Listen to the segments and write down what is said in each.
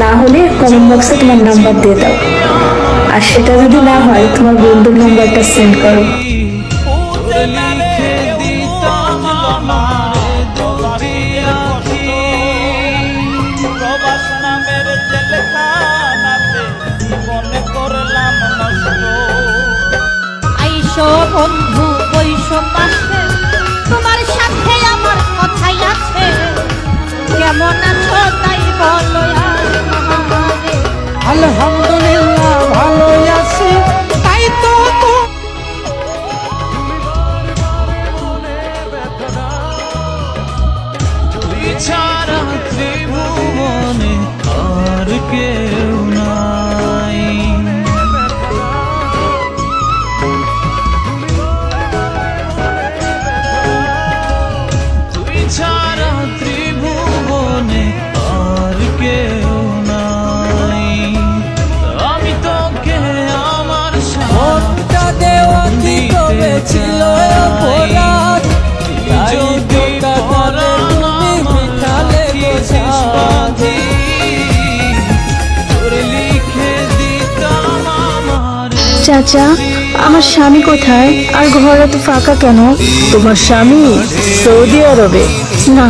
না হলে কমেন্ট বক্সে তোমার নাম্বার দিয়ে দাও, আর সেটা যদি না হয় তোমার বন্ধুর নাম্বারটা সেন্ড করো। বন্ধু বৈষম পাশে তোমার সাথে আমার কথাই আছে, কেমন আছো তাই বলো। আলহামদুলিল্লাহ ভালো আছি, তাই তো ছাড়া ত্রিভুবনে আর কেউ নাই। তুই ছাড়া ত্রিভুবনে আর কেউ নাই। আমি তোকে আমার মনটা দেওয়া দিতে ছিল অপরাধ, তাই তো কাতারে তুমি মিঠালে গোছাদি। তোর লিখে দিতাম আমার। চাচা, আমার স্বামী কোথায় আর ঘর এত ফাঁকা কেন? তোমার স্বামী সৌদি আরবে। না,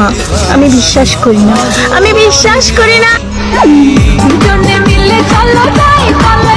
আমি বিশ্বাস করি না, আমি বিশ্বাস করি না। দুজনে মিলে চলো যাই, চলো